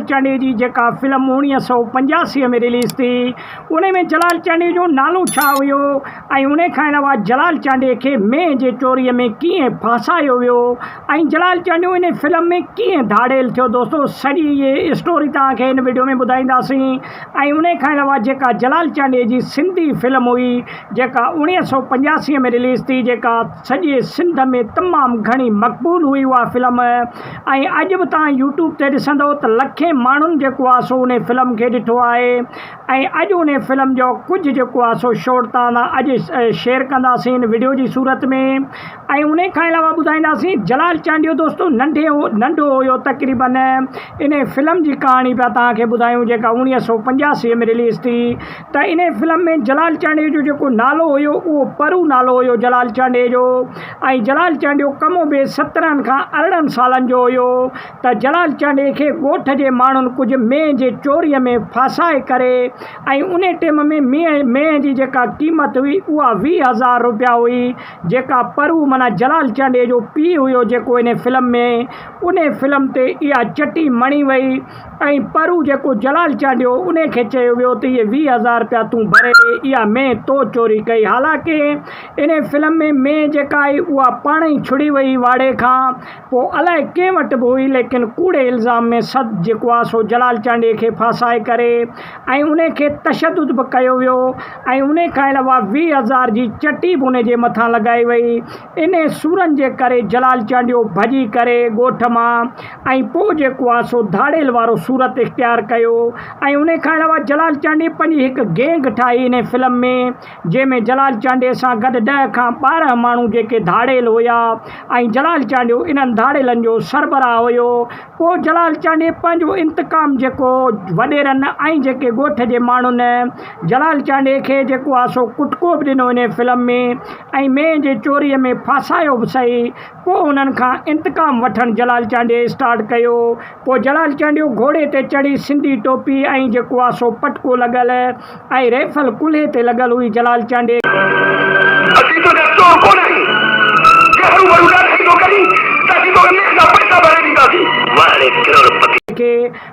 चांडे जी जेका फिल्म 1985 में रिलीज़ थी उन में जलाल चांडे जो नालो छा हुयो ऐं उन खां अलावा जलाल चांडे के में जे चोरीअ में कीअं फासायो वियो ऐं जलाल चांडो इन फिल्म में कीअं धाड़ेल थियो। दोस्तों सॼी ये स्टोरी तव्हांखे इन वीडियो में ॿुधाईंदासीं ऐं उन खां अलावा जेका जलाल चांडे जी सिंधी फिल्म हुई जेका 1985 में रिलीज़ थी जेका सॼे सिंध में तमामु घणी मक़बूल हुई उहा फिल्म ऐं अॼु बि तव्हां यूट्यूब ते ॾिसंदव त लखे माण्हुनि जेको आहे सो उन फिल्म खे ॾिठो आहे ऐं अॼु उन फिल्म जो कुझु जेको आहे सो शॉट तव्हां अॼु शेयर कंदासीं इन वीडियो जी सूरत में ऐं उन खां अलावा ॿुधाईंदासीं जलाल चांडियो दोस्तों नंढो हुयो तक़रीबन इन फिल्म जी कहाणी पिया तव्हांखे ॿुधायूं जेका 1985 में रिलीज़ थी त इन फिल्म में जलाल चांडे जो जेको नालो हुयो उहो परू नालो हुयो जलाल चांडे जो ऐं जलाल चांडियो कमो बे 17 खां 18 सालनि जो हुयो त जलाल चांडे खे ॻोठ जे माण्हुनि कुझु मेह जे चोरीअ में फासाए करे ऐं उन टाइम में मेह जी जेका क़ीमत हुई उहा 20,000 रुपया हुई जेका परू माना जलाल चांडे जो पीउ हुयो जेको इन फिल्म में उन फिल्म ते इहा चटी मणी वई ऐं परू जेको जलाल चांडियो उन खे चयो वियो त इहे 20,000 रुपया तूं भरे ॾे इहा मेह तो चोरी कई। हालांकि इन फिल्म में मेह जेका आई उहा पाण ई छुड़ी वई वाड़े खां पोइ अलाए कंहिं वटि बि हुई लेकिन कूड़े इल्ज़ाम में सद जेको आहे सो जलाल चांडे खे फासाए करे ऐं उन खे तशदुद बि कयो वियो ऐं उन खां अलावा 20,000 जी चटी बि उन जे मथां लॻाई वई। इन सूरनि जे करे जलाल चांडियो भॼी करे ॻोठ मां ऐं पोइ जेको आहे सो धाड़ेल वारो सूरत इख़्तियार कयो ऐं उन खां अलावा जलाल चांडे पंहिंजी हिकु गैंग ठाही इन फिल्म में जंहिंमें जलाल चांडे सां गॾु 10 खां 12 माण्हू जेके धाड़ेल हुया ऐं जलाल चांडियो इन्हनि धाड़ेलनि जो सरबराह हुयो। पोइ जलाल चांडे पंहिंजो इंतकाम जेको वॾेरनि ऐं जेके ॻोठ जे माण्हुनि जलाल चांडे खे जेको आहे सो कुटको बि ॾिनो इन फिल्म में ऐं मेह जे चोरीअ में फासायो बि सही। पोइ उन्हनि खां इंतकाम वठणु जलाल चांडे स्टार्ट कयो। पोइ जलाल चांडियो घोड़े ते चढ़ी सिंधी टोपी ऐं जेको आहे सो पटको लॻल ऐं रेफल कुल्हे ते लॻल हुई जलाल चांडे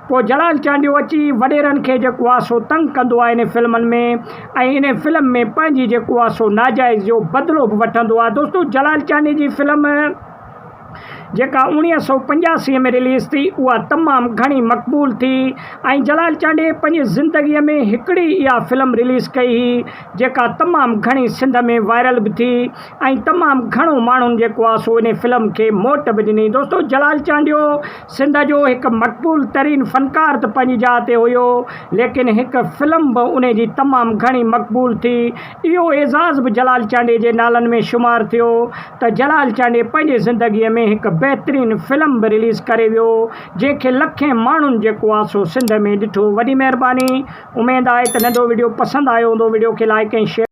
पोइ जलाल चांडियो अची वॾेरनि खे जेको आहे सो तंग कंदो आहे इन फिल्मनि में ऐं इन फिल्म में पंहिंजी जेको आहे सो नाजाइज़ जो बदिलो बि वठंदो आहे। दोस्तों जलाल चांडे जी फिल्म जेका 1985 में रिलीज़ थी उहा तमामु घणी मक़बूल थी ऐं जलाल चांडे पंहिंजी ज़िंदगीअ में हिकिड़ी इहा फिल्म रिलीज़ कई हुई जेका तमामु घणी सिंध में वायरल बि थी ऐं तमामु घणो माण्हुनि जेको आहे सो इन फिल्म खे मोट बि ॾिनी। दोस्तों जलाल चांडियो सिंध जो हिकु मक़बूल तरीन फ़नकार त पंहिंजी जाइ ते हुयो लेकिन हिकु फिल्म बि उन जी तमामु घणी मक़बूल थी। इहो एज़ाज़ बि जलाल चांडे जे नालनि में शुमारु थियो त जलाल चांडे पंहिंजे ज़िंदगीअ में हिकु बेहतरीन फिल्म भी रिलीज़ करे वियो जंहिंखे लखें माण्हुनि जेको आहे सो सिंध में ॾिठो। वॾी महिरबानी। उमेद आहे त नंढो वीडियो पसंदि आयो हूंदो। वीडियो खे लाइक ऐं शेयर